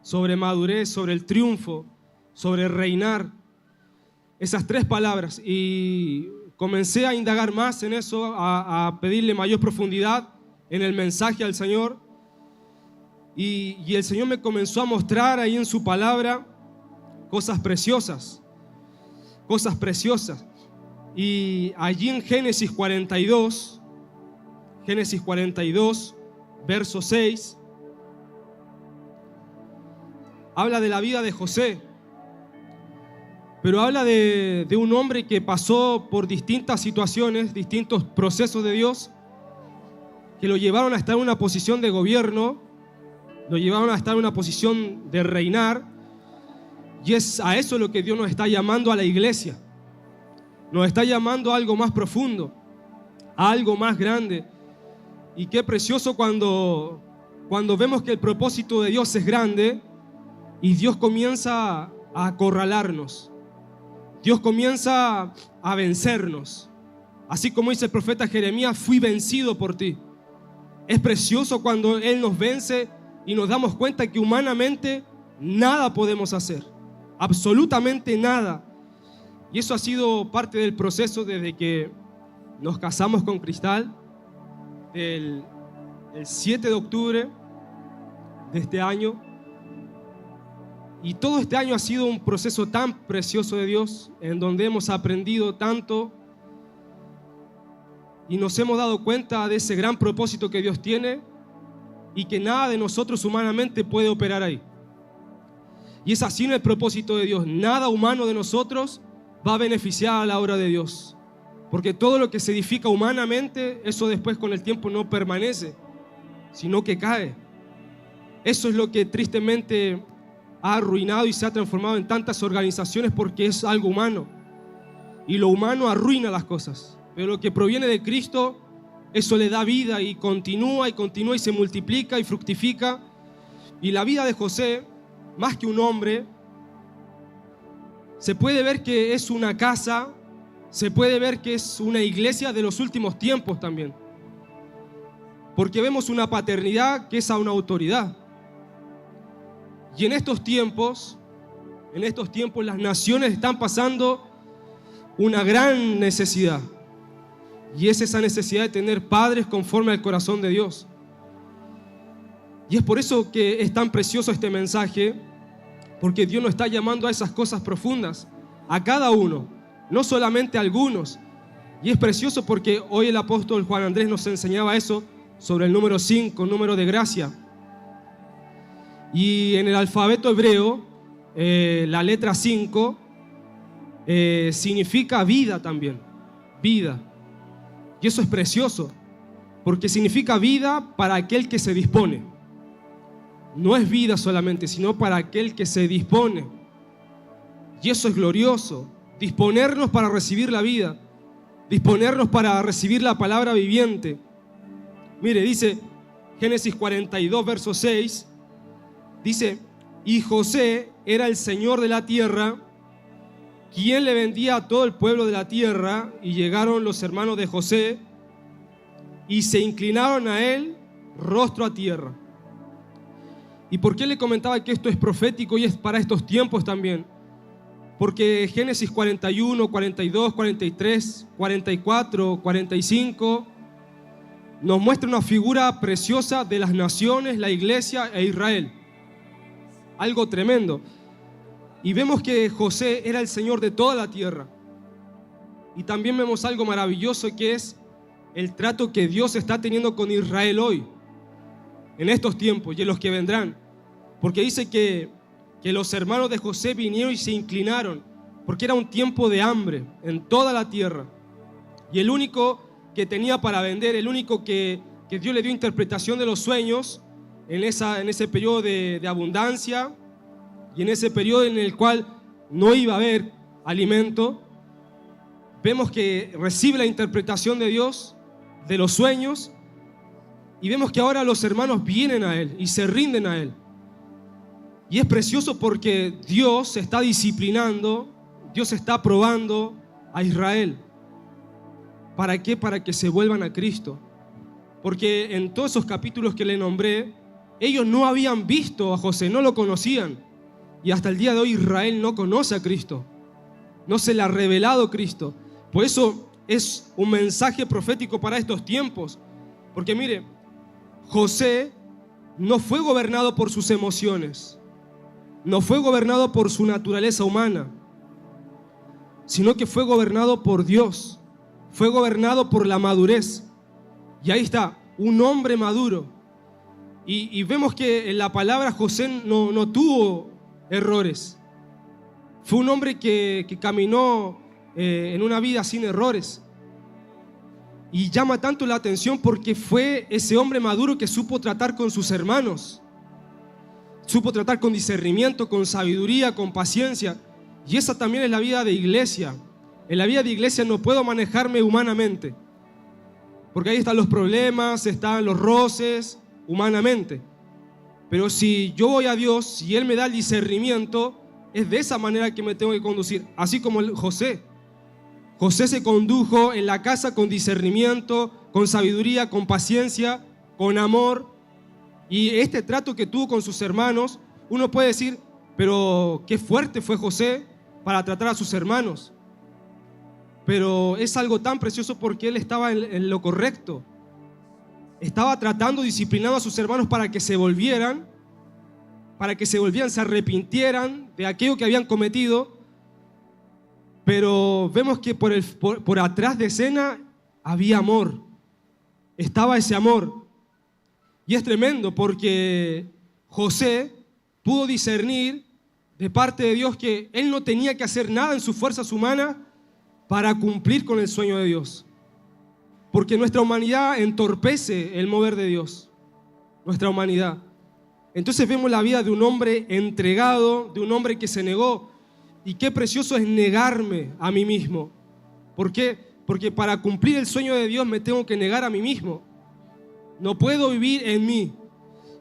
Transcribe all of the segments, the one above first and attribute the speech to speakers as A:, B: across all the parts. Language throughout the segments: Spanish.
A: sobre madurez, sobre el triunfo, sobre reinar. Esas 3 palabras. Y comencé a indagar más en eso, a pedirle mayor profundidad en el mensaje al Señor. Y el Señor me comenzó a mostrar ahí en su palabra cosas preciosas. Cosas preciosas. Y allí en Génesis 42, verso 6, habla de la vida de José, pero habla de un hombre que pasó por distintas situaciones, distintos procesos de Dios, que lo llevaron a estar en una posición de gobierno, lo llevaron a estar en una posición de reinar, y es a eso lo que Dios nos está llamando a la iglesia. Nos está llamando a algo más profundo, a algo más grande. Y qué precioso cuando vemos que el propósito de Dios es grande y Dios comienza a acorralarnos. Dios comienza a vencernos. Así como dice el profeta Jeremías, fui vencido por ti. Es precioso cuando Él nos vence y nos damos cuenta que humanamente nada podemos hacer. Absolutamente nada. Y eso ha sido parte del proceso desde que nos casamos con Cristal, el 7 de octubre de este año. Y todo este año ha sido un proceso tan precioso de Dios, en donde hemos aprendido tanto y nos hemos dado cuenta de ese gran propósito que Dios tiene y que nada de nosotros humanamente puede operar ahí. Y es así en el propósito de Dios. Nada humano de nosotros va a beneficiar a la obra de Dios, porque todo lo que se edifica humanamente, eso después con el tiempo no permanece, sino que cae. Eso es lo que tristemente ha arruinado y se ha transformado en tantas organizaciones, porque es algo humano, y lo humano arruina las cosas, pero lo que proviene de Cristo, eso le da vida y continúa y se multiplica y fructifica. Y la vida de José, más que un hombre, se puede ver que es una casa, se puede ver que es una iglesia de los últimos tiempos también. Porque vemos una paternidad que es a una autoridad. Y en estos tiempos las naciones están pasando una gran necesidad. Y es esa necesidad de tener padres conforme al corazón de Dios. Y es por eso que es tan precioso este mensaje, porque Dios nos está llamando a esas cosas profundas, a cada uno, no solamente a algunos. Y es precioso porque hoy el apóstol Juan Andrés nos enseñaba eso sobre el número 5, número de gracia. Y en el alfabeto hebreo, la letra 5 significa vida también, vida. Y eso es precioso, porque significa vida para aquel que se dispone. No es vida solamente, sino para aquel que se dispone. Y eso es glorioso, disponernos para recibir la vida, disponernos para recibir la palabra viviente. Mire, dice Génesis 42, verso 6, dice: y José era el señor de la tierra, quien le vendía a todo el pueblo de la tierra. Y llegaron los hermanos de José y se inclinaron a él, rostro a tierra. ¿Y por qué le comentaba que esto es profético y es para estos tiempos también? Porque Génesis 41, 42, 43, 44, 45 nos muestra una figura preciosa de las naciones, la iglesia e Israel. Algo tremendo. Y vemos que José era el señor de toda la tierra. Y también vemos algo maravilloso, que es el trato que Dios está teniendo con Israel hoy, en estos tiempos y en los que vendrán. Porque dice que los hermanos de José vinieron y se inclinaron, porque era un tiempo de hambre en toda la tierra. Y el único que tenía para vender, el único que Dios le dio interpretación de los sueños en ese periodo de abundancia y en ese periodo en el cual no iba a haber alimento, vemos que recibe la interpretación de Dios de los sueños. Y vemos que ahora los hermanos vienen a él y se rinden a él. Y es precioso porque Dios está disciplinando, Dios está probando a Israel. ¿Para qué? Para que se vuelvan a Cristo. Porque en todos esos capítulos que le nombré, ellos no habían visto a José, no lo conocían. Y hasta el día de hoy Israel no conoce a Cristo. No se le ha revelado Cristo. Por eso es un mensaje profético para estos tiempos. Porque mire, José no fue gobernado por sus emociones. No fue gobernado por su naturaleza humana, sino que fue gobernado por Dios. Fue gobernado por la madurez. Y ahí está, un hombre maduro. Y vemos que en la palabra José no tuvo errores. Fue un hombre que caminó en una vida sin errores. Y llama tanto la atención porque fue ese hombre maduro que supo tratar con sus hermanos. Supo tratar con discernimiento, con sabiduría, con paciencia. Y esa también es la vida de iglesia. En la vida de iglesia no puedo manejarme humanamente, porque ahí están los problemas, están los roces humanamente. Pero si yo voy a Dios, si Él me da el discernimiento, es de esa manera que me tengo que conducir. Así como José. José se condujo en la casa con discernimiento, con sabiduría, con paciencia, con amor. Y este trato que tuvo con sus hermanos, uno puede decir, pero qué fuerte fue José para tratar a sus hermanos. Pero es algo tan precioso porque él estaba en lo correcto. Estaba tratando, disciplinando a sus hermanos para que se volvieran, se arrepintieran de aquello que habían cometido. Pero vemos que por atrás de escena había amor. Estaba ese amor. Y es tremendo porque José pudo discernir de parte de Dios que él no tenía que hacer nada en sus fuerzas humanas para cumplir con el sueño de Dios. Porque nuestra humanidad entorpece el mover de Dios. Nuestra humanidad. Entonces vemos la vida de un hombre entregado, de un hombre que se negó. Y qué precioso es negarme a mí mismo. ¿Por qué? Porque para cumplir el sueño de Dios me tengo que negar a mí mismo. No puedo vivir en mí.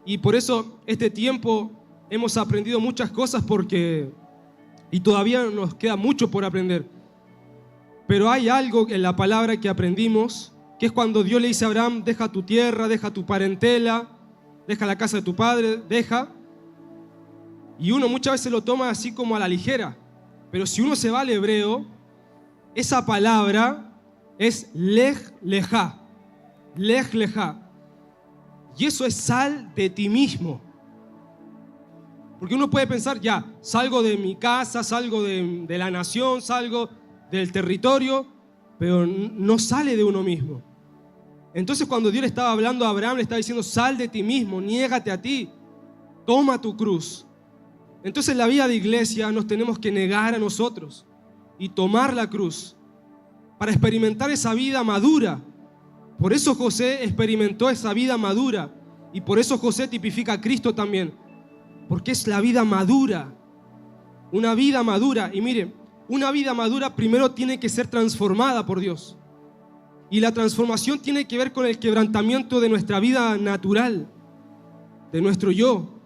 A: Y por eso este tiempo hemos aprendido muchas cosas y todavía nos queda mucho por aprender. Pero hay algo en la palabra que aprendimos, que es cuando Dios le dice a Abraham, deja tu tierra, deja tu parentela, deja la casa de tu padre, deja. Y uno muchas veces lo toma así como a la ligera. Pero si uno se va al hebreo, esa palabra es lej lejá. Lej lejá. Y eso es sal de ti mismo. Porque uno puede pensar, ya, salgo de mi casa, salgo de la nación, salgo del territorio, pero no sale de uno mismo. Entonces cuando Dios le estaba hablando a Abraham, le estaba diciendo, sal de ti mismo, niégate a ti, toma tu cruz. Entonces en la vida de iglesia nos tenemos que negar a nosotros y tomar la cruz para experimentar esa vida madura. Por eso José experimentó esa vida madura y por eso José tipifica a Cristo también, porque es la vida madura, una vida madura. Y mire, una vida madura primero tiene que ser transformada por Dios. Y la transformación tiene que ver con el quebrantamiento de nuestra vida natural, de nuestro yo,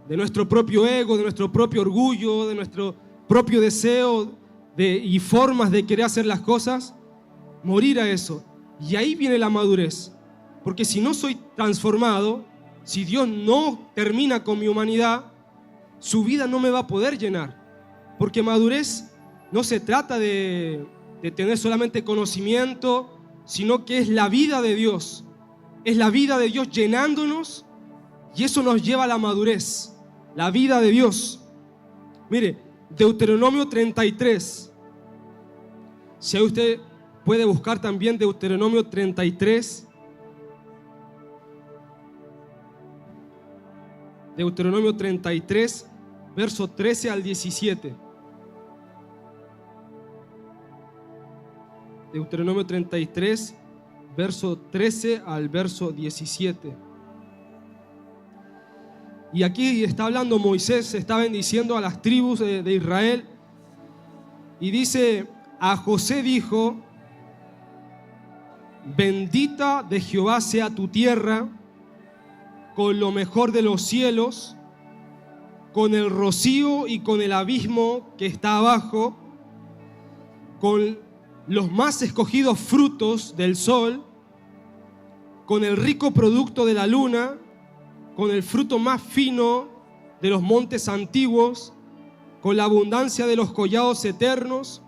A: de nuestro propio ego, de nuestro propio orgullo, de nuestro propio deseo y formas de querer hacer las cosas, morir a eso. Y ahí viene la madurez. Porque si no soy transformado, si Dios no termina con mi humanidad, su vida no me va a poder llenar. Porque madurez no se trata de tener solamente conocimiento, sino que es la vida de Dios. Es la vida de Dios llenándonos y eso nos lleva a la madurez. La vida de Dios. Mire, Deuteronomio 33. Si ahí usted puede buscar también Deuteronomio 33. Deuteronomio 33, verso 13 al 17. Deuteronomio 33, verso 13 al verso 17. Y aquí está hablando Moisés, está bendiciendo a las tribus de Israel. Y dice, a José dijo, bendita de Jehová sea tu tierra, con lo mejor de los cielos, con el rocío y con el abismo que está abajo, con los más escogidos frutos del sol, con el rico producto de la luna, con el fruto más fino de los montes antiguos, con la abundancia de los collados eternos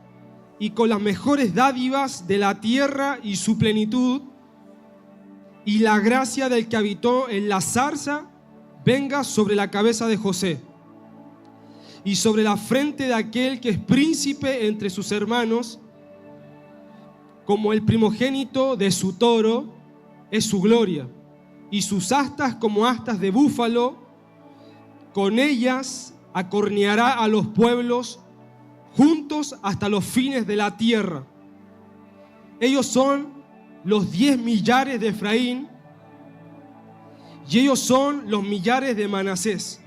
A: y con las mejores dádivas de la tierra y su plenitud, y la gracia del que habitó en la zarza venga sobre la cabeza de José y sobre la frente de aquel que es príncipe entre sus hermanos, como el primogénito de su toro es su gloria, y sus astas como astas de búfalo, con ellas acorneará a los pueblos juntos hasta los fines de la tierra. Ellos son los 10 millares de Efraín, y ellos son los millares de Manasés.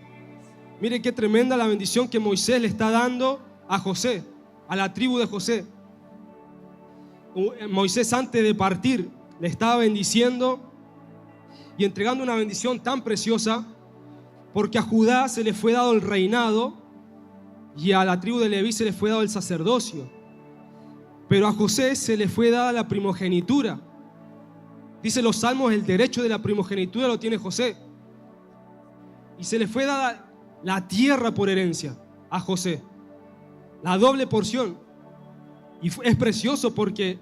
A: Mire qué tremenda la bendición que Moisés le está dando a José, a la tribu de José. Moisés, antes de partir, le estaba bendiciendo y entregando una bendición tan preciosa, porque a Judá se le fue dado el reinado y a la tribu de Leví se le fue dado el sacerdocio, pero a José se le fue dada la primogenitura. Dice los salmos, el derecho de la primogenitura lo tiene José, y se le fue dada la tierra por herencia a José, la doble porción. Y es precioso porque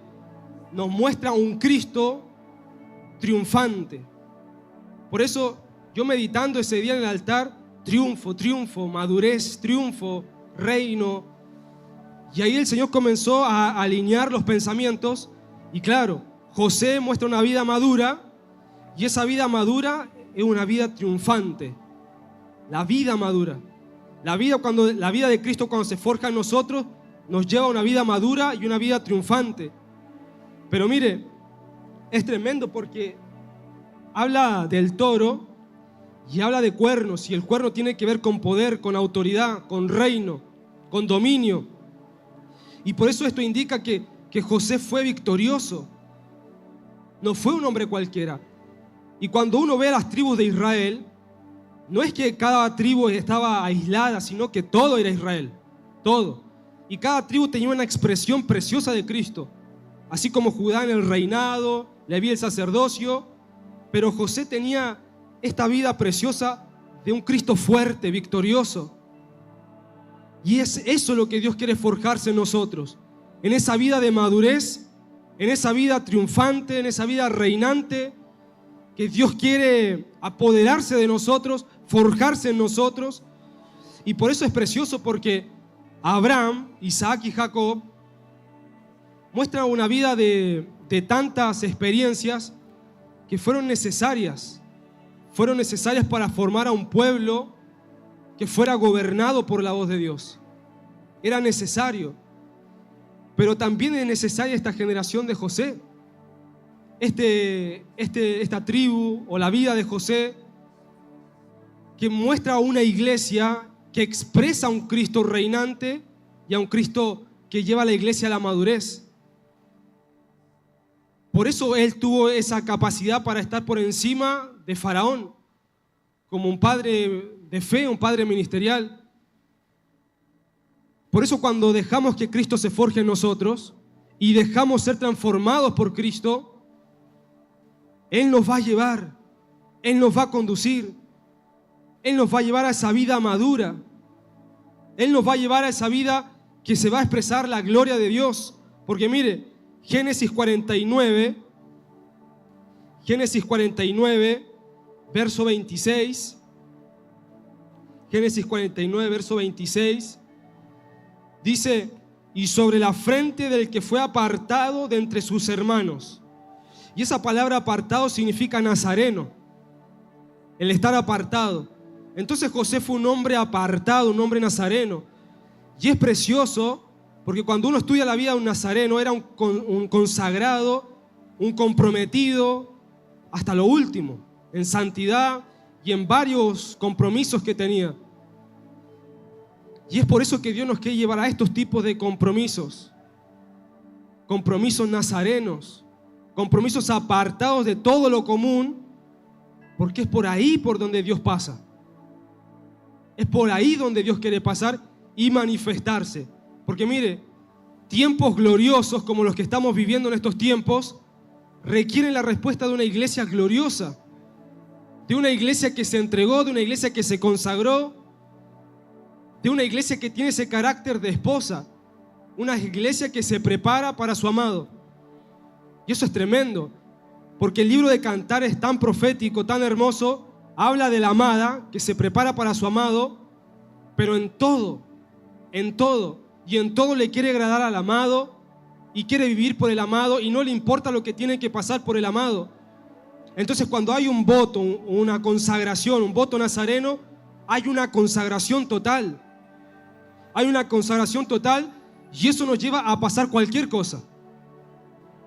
A: nos muestra un Cristo triunfante. Por eso yo, meditando ese día en el altar, triunfo, triunfo, madurez, triunfo, reino. Y ahí el Señor comenzó a alinear los pensamientos. Y claro, José muestra una vida madura, y esa vida madura es una vida triunfante. La vida madura. La vida de Cristo, cuando se forja en nosotros, nos lleva a una vida madura y una vida triunfante. Pero mire, es tremendo porque habla del toro y habla de cuernos, y el cuerno tiene que ver con poder, con autoridad, con reino, con dominio. Y por eso esto indica que José fue victorioso. No fue un hombre cualquiera. Y cuando uno ve las tribus de Israel, no es que cada tribu estaba aislada, sino que todo era Israel, todo. Y cada tribu tenía una expresión preciosa de Cristo, así como Judá en el reinado, Leví el sacerdocio, pero José tenía esta vida preciosa de un Cristo fuerte, victorioso. Y es eso lo que Dios quiere forjarse en nosotros, en esa vida de madurez, en esa vida triunfante, en esa vida reinante, que Dios quiere apoderarse de nosotros, forjarse en nosotros. Y por eso es precioso, porque Abraham, Isaac y Jacob muestran una vida de tantas experiencias que fueron necesarias para formar a un pueblo que fuera gobernado por la voz de Dios. Era necesario. Pero también es necesaria esta generación de José, esta tribu o la vida de José, que muestra una iglesia que expresa a un Cristo reinante y a un Cristo que lleva a la iglesia a la madurez. Por eso él tuvo esa capacidad para estar por encima de Faraón, como un padre de fe, un padre ministerial. Por eso, cuando dejamos que Cristo se forje en nosotros y dejamos ser transformados por Cristo, Él nos va a llevar, Él nos va a conducir, Él nos va a llevar a esa vida madura, Él nos va a llevar a esa vida que se va a expresar la gloria de Dios. Porque mire, Génesis 49, verso 26, Génesis 49, verso 26, dice: y sobre la frente del que fue apartado de entre sus hermanos. Y esa palabra apartado significa nazareno, el estar apartado. Entonces José fue un hombre apartado, un hombre nazareno. Y es precioso, porque cuando uno estudia la vida de un nazareno, era un consagrado, un comprometido hasta lo último, en santidad y en varios compromisos que tenía. Y es por eso que Dios nos quiere llevar a estos tipos de compromisos. Compromisos nazarenos, compromisos apartados de todo lo común, porque es por ahí por donde Dios pasa. Es por ahí donde Dios quiere pasar y manifestarse. Porque mire, tiempos gloriosos como los que estamos viviendo en estos tiempos requieren la respuesta de una iglesia gloriosa. de una iglesia que se entregó, de una iglesia que se consagró, de una iglesia que tiene ese carácter de esposa, una iglesia que se prepara para su amado. Y eso es tremendo, porque el libro de Cantar es tan profético, tan hermoso, habla de la amada que se prepara para su amado, pero en todo y en todo le quiere agradar al amado y quiere vivir por el amado y no le importa lo que tiene que pasar por el amado. Entonces, cuando hay un voto, una consagración, un voto nazareno, hay una consagración total. Hay una consagración total y eso nos lleva a pasar cualquier cosa.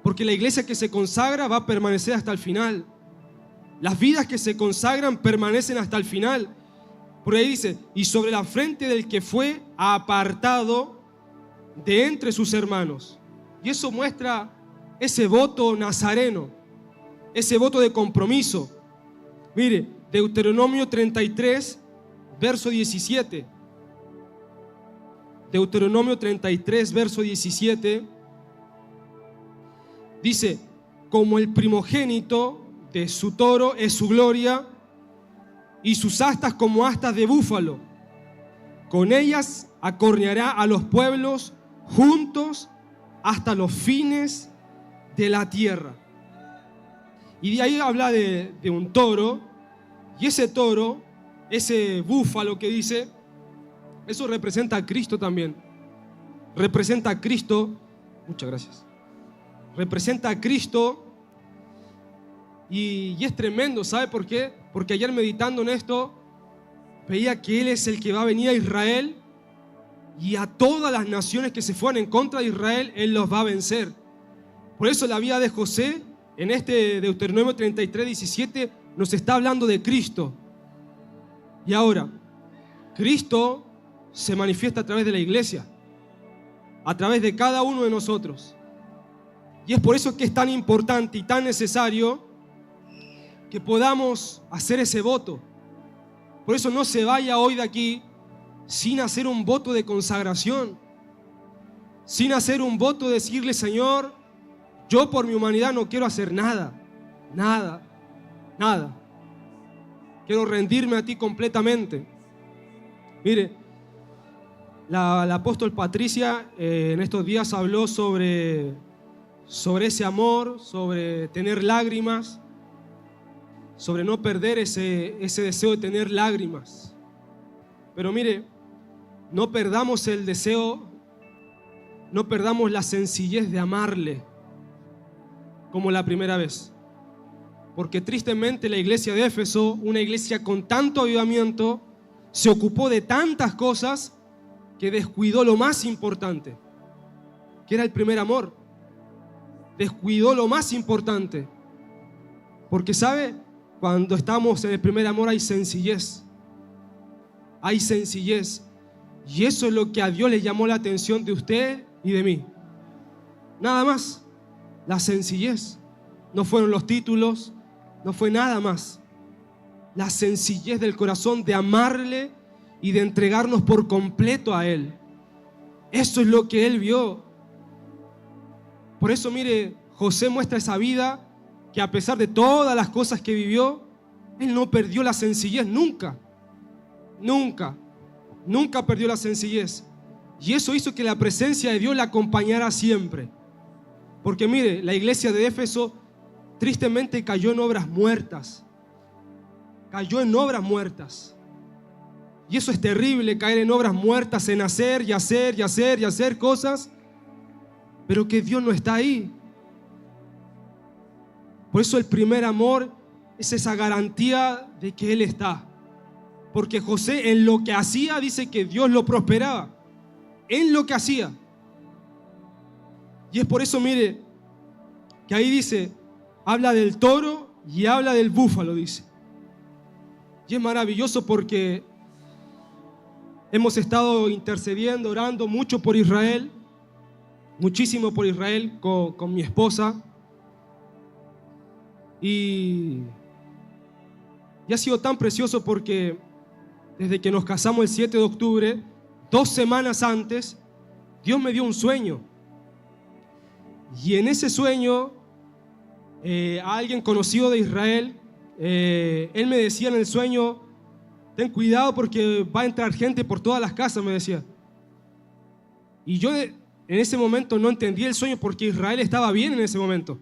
A: Porque la iglesia que se consagra va a permanecer hasta el final. Las vidas que se consagran permanecen hasta el final. Por ahí dice, y sobre la frente del que fue apartado de entre sus hermanos. Y eso muestra ese voto nazareno, ese voto de compromiso. Mire, Deuteronomio 33, verso 17. Deuteronomio 33, verso 17. Dice, como el primogénito de su toro es su gloria, y sus astas como astas de búfalo. Con ellas acorneará a los pueblos juntos hasta los fines de la tierra. Y de ahí habla de un toro, y ese toro, ese búfalo que dice, eso representa a Cristo también. Representa a Cristo. Muchas gracias. Representa a Cristo. Y es tremendo, ¿sabe por qué? Porque ayer meditando en esto, veía que Él es el que va a venir a Israel y a todas las naciones que se fueran en contra de Israel, Él los va a vencer. Por eso la vida de José, en este Deuteronomio 33, 17, nos está hablando de Cristo. Y ahora, Cristo se manifiesta a través de la iglesia, a través de cada uno de nosotros. Y es por eso que es tan importante y tan necesario que podamos hacer ese voto. Por eso no se vaya hoy de aquí sin hacer un voto de consagración, sin hacer un voto de decirle, Señor, yo por mi humanidad no quiero hacer nada. Quiero rendirme a ti completamente. Mire, la apóstol Patricia en estos días habló sobre ese amor, sobre tener lágrimas, sobre no perder ese deseo de tener lágrimas. Pero mire, no perdamos el deseo, no perdamos la sencillez de amarle como la primera vez. Porque tristemente la iglesia de Éfeso, una iglesia con tanto avivamiento, se ocupó de tantas cosas que descuidó lo más importante, que era el primer amor. Descuidó lo más importante. Porque ¿sabe? Cuando estamos en el primer amor hay sencillez. Hay sencillez. Y eso es lo que a Dios le llamó la atención de usted y de mí. Nada más. La sencillez. No fueron los títulos, no fue nada más. La sencillez del corazón de amarle y de entregarnos por completo a Él. Eso es lo que Él vio. Por eso, mire, José muestra esa vida que a pesar de todas las cosas que vivió, él no perdió la sencillez nunca. Nunca perdió la sencillez. Y eso hizo que la presencia de Dios la acompañara siempre. Porque mire, la iglesia de Éfeso tristemente cayó en obras muertas. Cayó en obras muertas. Y eso es terrible, caer en obras muertas, en hacer y hacer y hacer y hacer cosas, pero que Dios no está ahí. Por eso el primer amor es esa garantía de que Él está. Porque José en lo que hacía dice que Dios lo prosperaba. En lo que hacía. Y es por eso, mire, que ahí dice, habla del toro y habla del búfalo, dice. Y es maravilloso porque hemos estado intercediendo, orando mucho por Israel, muchísimo por Israel con mi esposa. Y ha sido tan precioso porque desde que nos casamos el 7 de octubre, 2 semanas antes, Dios me dio un sueño. Y en ese sueño, a alguien conocido de Israel él me decía en el sueño, ten cuidado porque va a entrar gente por todas las casas, me decía. Y yo en ese momento no entendí el sueño porque Israel estaba bien en ese momento.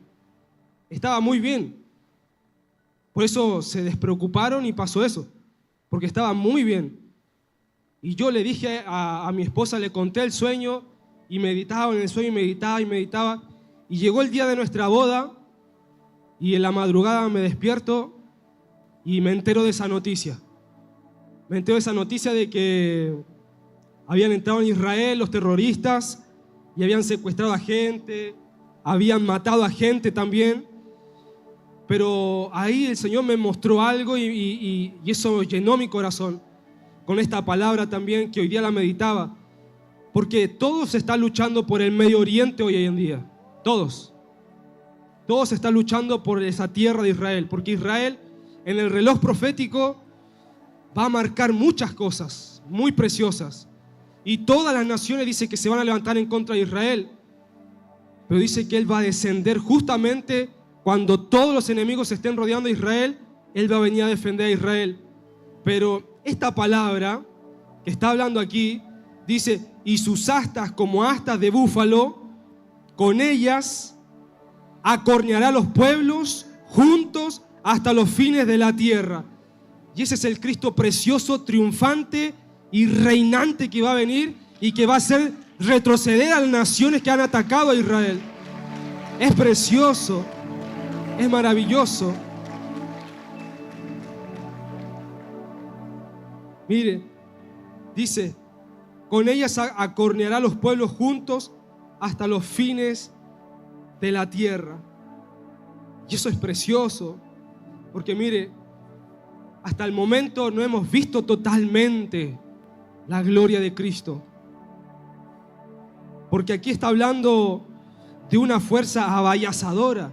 A: Estaba muy bien. Por eso se despreocuparon y pasó eso, porque estaba muy bien. Y yo le dije a mi esposa, le conté el sueño y meditaba en el sueño y meditaba y meditaba. Y llegó el día de nuestra boda y en la madrugada me despierto y me entero de esa noticia. Me entero de esa noticia de que habían entrado en Israel los terroristas y habían secuestrado a gente, habían matado a gente también. Pero ahí el Señor me mostró algo y eso llenó mi corazón con esta palabra también que hoy día la meditaba. Porque todos están luchando por el Medio Oriente hoy en día. Todos. Todos están luchando por esa tierra de Israel. Porque Israel en el reloj profético va a marcar muchas cosas muy preciosas. Y todas las naciones dice que se van a levantar en contra de Israel. Pero dice que Él va a descender justamente cuando todos los enemigos estén rodeando a Israel. Él va a venir a defender a Israel. Pero esta palabra que está hablando aquí dice, y sus astas como astas de búfalo, con ellas acorneará a los pueblos juntos hasta los fines de la tierra. Y ese es el Cristo precioso, triunfante y reinante que va a venir y que va a hacer retroceder a las naciones que han atacado a Israel. Es precioso, es maravilloso. Mire, dice, con ellas acorneará a los pueblos juntos hasta los fines de la tierra. Y eso es precioso, porque mire, hasta el momento no hemos visto totalmente la gloria de Cristo. Porque aquí está hablando de una fuerza avallazadora,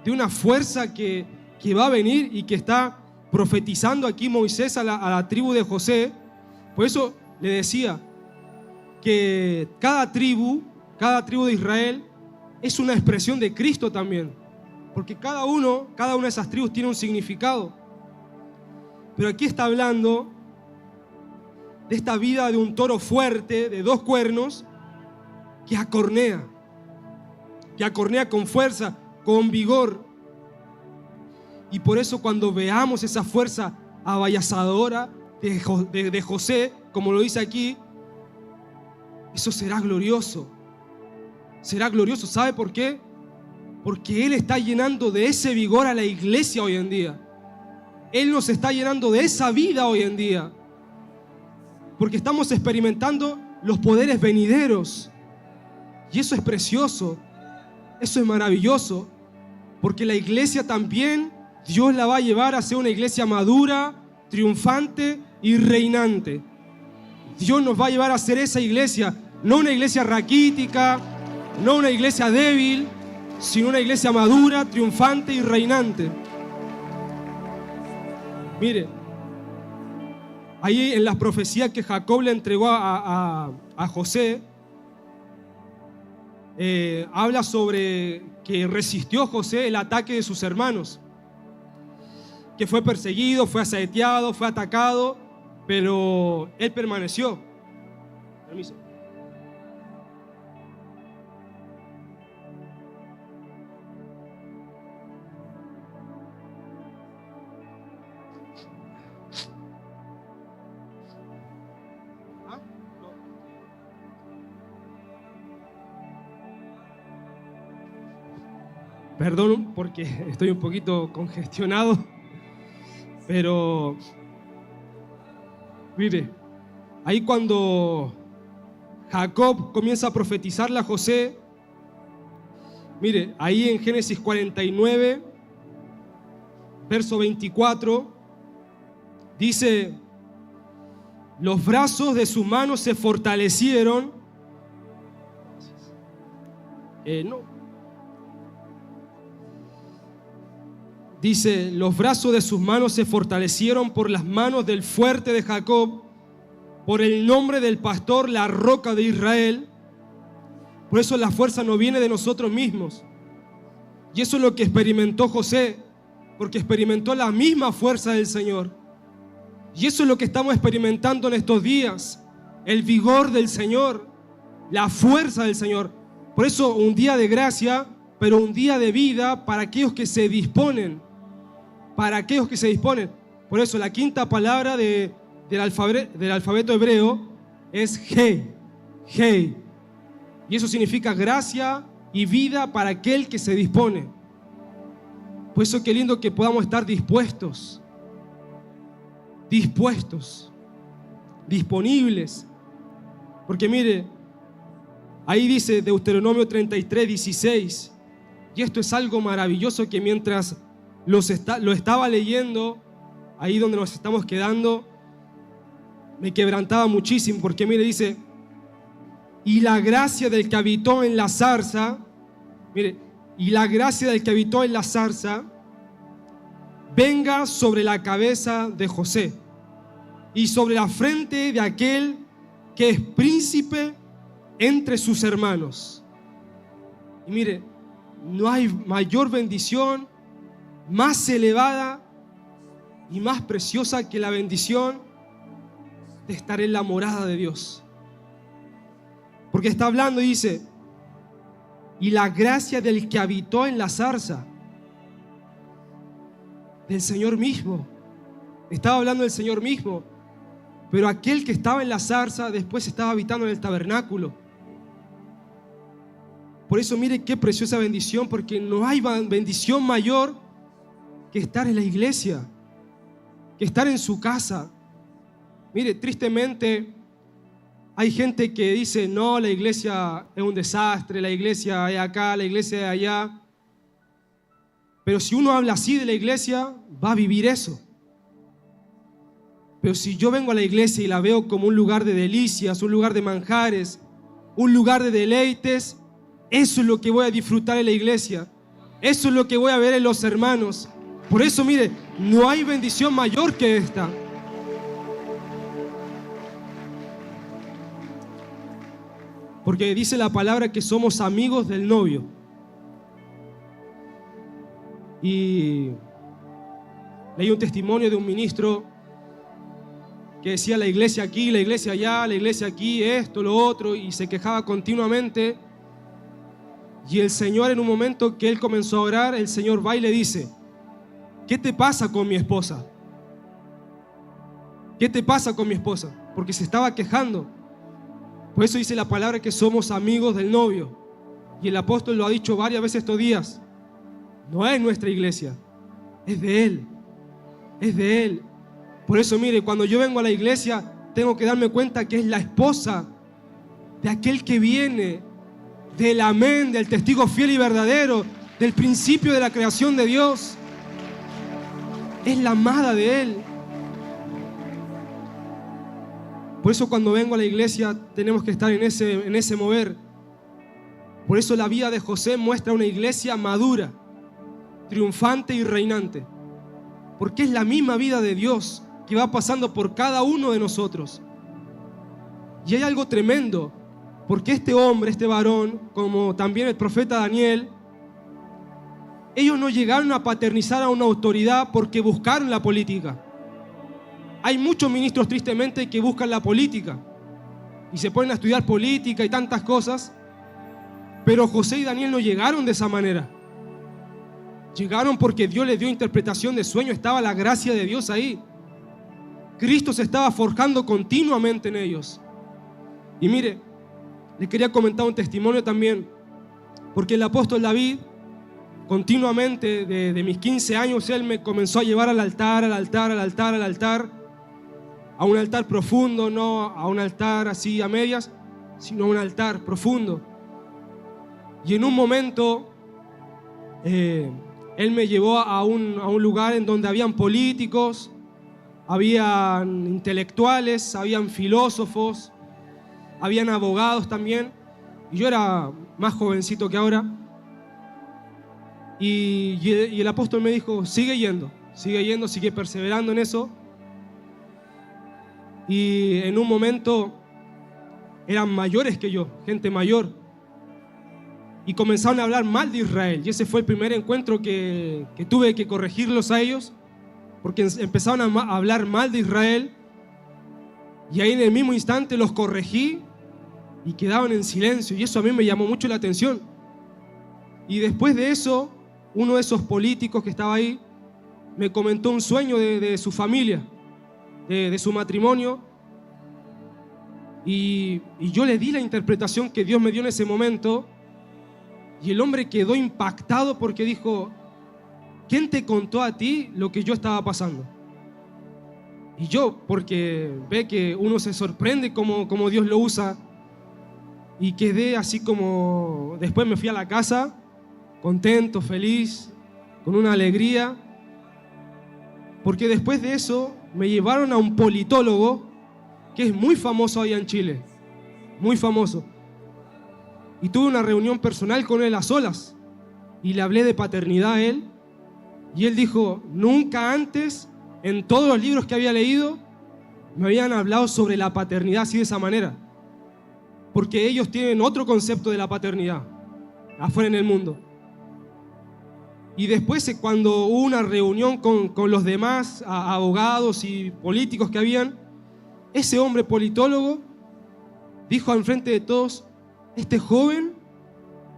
A: de una fuerza que va a venir y que está profetizando aquí Moisés a la tribu de José. Por eso le decía que cada tribu de Israel es una expresión de Cristo también, porque cada una de esas tribus tiene un significado. Pero aquí está hablando de esta vida de un toro fuerte, de 2 cuernos, que acornea con fuerza, con vigor. Y por eso cuando veamos esa fuerza avallazadora de José, como lo dice aquí, eso será glorioso. Será glorioso. ¿Sabe por qué? Porque Él está llenando de ese vigor a la iglesia hoy en día. Él nos está llenando de esa vida hoy en día. Porque estamos experimentando los poderes venideros. Y eso es precioso. Eso es maravilloso. Porque la iglesia también, Dios la va a llevar a ser una iglesia madura, triunfante y reinante. Dios nos va a llevar a ser esa iglesia, no una iglesia raquítica, no una iglesia débil, sino una iglesia madura, triunfante y reinante. Mire, ahí en las profecías que Jacob le entregó a José, habla sobre que resistió José el ataque de sus hermanos, que fue perseguido, fue asaeteado, fue atacado, pero él permaneció. Permiso. Perdón porque estoy un poquito congestionado, pero mire, ahí cuando Jacob comienza a profetizarle a José, mire, ahí en Génesis 49, verso 24, dice, los brazos de su mano se fortalecieron. Dice, los brazos de sus manos se fortalecieron por las manos del fuerte de Jacob, por el nombre del pastor, la roca de Israel. Por eso la fuerza no viene de nosotros mismos. Y eso es lo que experimentó José. porque experimentó la misma fuerza del Señor. Y eso es lo que estamos experimentando en estos días, el vigor del Señor, la fuerza del Señor. Por eso un día de gracia, pero un día de vida para aquellos que se disponen, para aquellos que se disponen. Por eso la quinta palabra del alfabeto hebreo es He, He. Y eso significa gracia y vida para aquel que se dispone. Por eso qué lindo que podamos estar dispuestos, disponibles. Porque mire, ahí dice Deuteronomio 33:16, y esto es algo maravilloso que mientras lo estaba leyendo, ahí donde nos estamos quedando, me quebrantaba muchísimo, porque mire, dice, y la gracia del que habitó en la zarza, mire, y la gracia del que habitó en la zarza venga sobre la cabeza de José y sobre la frente de aquel que es príncipe entre sus hermanos. Y mire, no hay mayor bendición más elevada y más preciosa que la bendición de estar en la morada de Dios. Porque está hablando y dice, y la gracia del que habitó en la zarza, del Señor mismo. Estaba hablando del Señor mismo, pero aquel que estaba en la zarza después estaba habitando en el tabernáculo. Por eso mire qué preciosa bendición, porque no hay bendición mayor que estar en la iglesia, que estar en su casa. Mire, tristemente hay gente que dice, no, la iglesia es un desastre, la iglesia es acá, la iglesia es allá. Pero si uno habla así de la iglesia, va a vivir eso. Pero si yo vengo a la iglesia y la veo como un lugar de delicias, un lugar de manjares, un lugar de deleites, eso es lo que voy a disfrutar en la iglesia. Eso es lo que voy a ver en los hermanos. Por eso, mire, no hay bendición mayor que esta. Porque dice la palabra que somos amigos del novio. Y leí un testimonio de un ministro que decía la iglesia aquí, la iglesia allá, la iglesia aquí, esto, lo otro, y se quejaba continuamente. Y el Señor, en un momento que él comenzó a orar, el Señor va y le dice, ¿qué te pasa con mi esposa? ¿Qué te pasa con mi esposa? Porque se estaba quejando. Por eso dice la palabra que somos amigos del novio. Y el apóstol lo ha dicho varias veces estos días. No es nuestra iglesia, es de Él. Es de Él. Por eso, mire, cuando yo vengo a la iglesia, tengo que darme cuenta que es la esposa de aquel que viene, del amén, del testigo fiel y verdadero, del principio de la creación de Dios. Es la amada de Él. Por eso cuando vengo a la iglesia tenemos que estar en ese mover. Por eso la vida de José muestra una iglesia madura, triunfante y reinante. Porque es la misma vida de Dios que va pasando por cada uno de nosotros. Y hay algo tremendo, porque este hombre, este varón, como también el profeta Daniel, ellos no llegaron a paternizar a una autoridad porque buscaron la política. Hay muchos ministros tristemente que buscan la política y se ponen a estudiar política y tantas cosas, pero José y Daniel no llegaron de esa manera. Llegaron porque Dios les dio interpretación de sueño, estaba la gracia de Dios ahí. Cristo se estaba forjando continuamente en ellos. Y mire, les quería comentar un testimonio también, porque el apóstol David, continuamente, de mis 15 años, él me comenzó a llevar al altar, al altar, al altar, al altar, a un altar profundo, no a un altar así a medias, sino a un altar profundo. Y en un momento, él me llevó a un lugar en donde habían políticos, habían intelectuales, habían filósofos, habían abogados también. Y yo era más jovencito que ahora. Y el apóstol me dijo, sigue perseverando en eso. Y en un momento eran mayores que yo, gente mayor. y comenzaron a hablar mal de Israel. Y ese fue el primer encuentro que tuve que corregirlos a ellos, porque empezaron a hablar mal de Israel. Y ahí en el mismo instante los corregí y quedaban en silencio. Y eso a mí me llamó mucho la atención. Y después de eso, uno de esos políticos que estaba ahí me comentó un sueño de su familia, de su matrimonio. Y yo le di la interpretación que Dios me dio en ese momento. Y el hombre quedó impactado porque dijo: ¿quién te contó a ti lo que yo estaba pasando? Y yo, porque ve que uno se sorprende cómo Dios lo usa, y quedé así como... Después me fui a la casa, contento, feliz, con una alegría, porque después de eso me llevaron a un politólogo que es muy famoso allá en Chile, muy famoso. Y tuve una reunión personal con él a solas, y le hablé de paternidad a él, y él dijo: nunca antes, en todos los libros que había leído, me habían hablado sobre la paternidad así, de esa manera. Porque ellos tienen otro concepto de la paternidad afuera en el mundo. Y después, cuando hubo una reunión con los demás abogados y políticos que habían, ese hombre politólogo dijo al frente de todos: este joven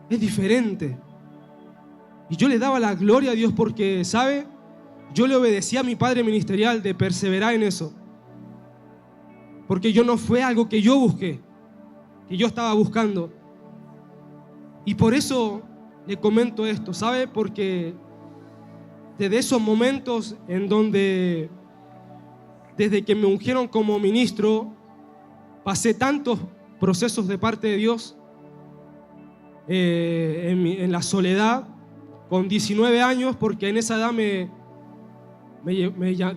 A: es diferente. Y yo le daba la gloria a Dios porque, ¿sabe? Yo le obedecí a mi padre ministerial de perseverar en eso. Porque no fue algo que yo busqué, que yo estaba buscando. Y por eso le comento esto, ¿sabe? Porque desde esos momentos en donde, desde que me ungieron como ministro, pasé tantos procesos de parte de Dios, en la soledad, con 19 años, porque en esa edad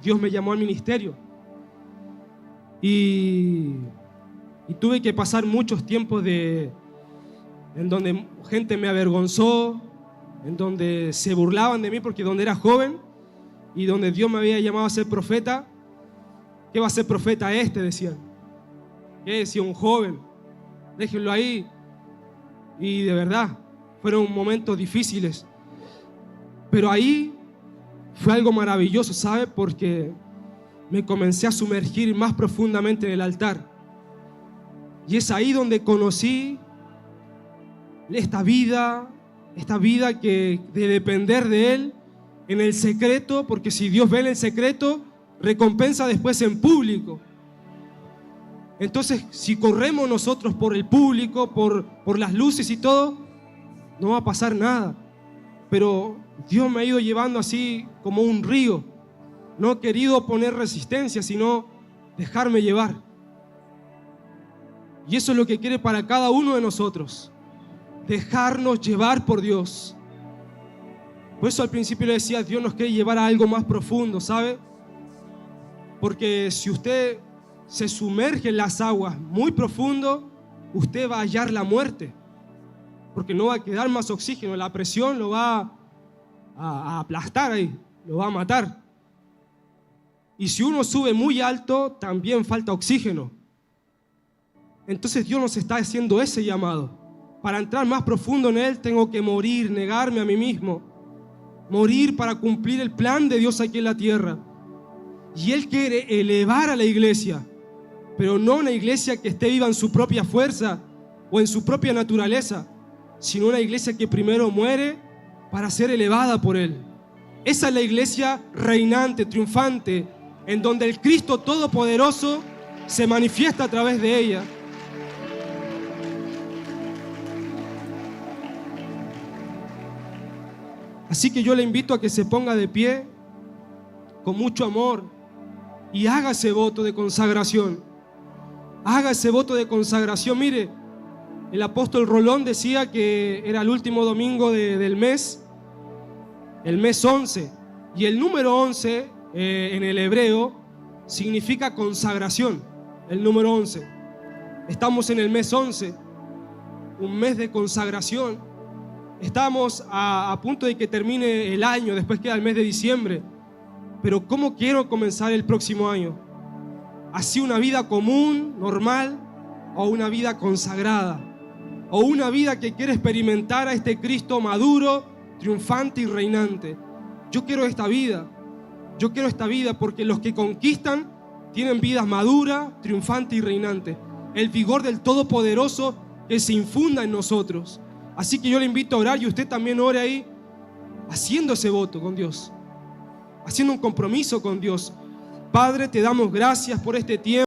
A: Dios me llamó al ministerio. Y tuve que pasar muchos tiempos en donde gente me avergonzó, en donde se burlaban de mí porque donde era joven y donde Dios me había llamado a ser profeta. ¿Qué va a ser profeta este?, decían. ¿Qué decía un joven? Déjenlo ahí. Y de verdad, fueron momentos difíciles. Pero ahí fue algo maravilloso, ¿sabe? Porque me comencé a sumergir más profundamente en el altar. Y es ahí donde conocí esta vida que de depender de Él en el secreto, porque si Dios ve en el secreto, recompensa después en público. Entonces, si corremos nosotros por el público, por las luces y todo, no va a pasar nada. Pero Dios me ha ido llevando así como un río. No he querido poner resistencia, sino dejarme llevar. Y eso es lo que quiere para cada uno de nosotros: dejarnos llevar por Dios. Por eso al principio le decía, Dios nos quiere llevar a algo más profundo, ¿sabe? Porque si usted se sumerge en las aguas muy profundo, usted va a hallar la muerte, porque no va a quedar más oxígeno, la presión lo va a aplastar ahí, lo va a matar. Y si uno sube muy alto, también falta oxígeno. Entonces Dios nos está haciendo ese llamado. Para entrar más profundo en Él, tengo que morir, negarme a mí mismo, morir para cumplir el plan de Dios aquí en la tierra. Y Él quiere elevar a la iglesia, pero no una iglesia que esté viva en su propia fuerza o en su propia naturaleza, sino una iglesia que primero muere para ser elevada por Él. Esa es la iglesia reinante, triunfante, en donde el Cristo Todopoderoso se manifiesta a través de ella. Así que yo le invito a que se ponga de pie con mucho amor y haga ese voto de consagración. Haga ese voto de consagración. Mire, el apóstol Rolón decía que era el último domingo del mes, el mes 11. Y el número 11 en el hebreo significa consagración, el número 11. Estamos en el mes 11, un mes de consagración. Estamos a punto de que termine el año, después queda el mes de diciembre. Pero ¿cómo quiero comenzar el próximo año? ¿Así una vida común, normal, o una vida consagrada? o una vida que quiere experimentar a este Cristo maduro, triunfante y reinante. Yo quiero esta vida. Yo quiero esta vida porque los que conquistan tienen vidas maduras, triunfante y reinante. El vigor del Todopoderoso que se infunda en nosotros. Así que yo le invito a orar y usted también ore ahí, haciendo ese voto con Dios, haciendo un compromiso con Dios. Padre, te damos gracias por este tiempo.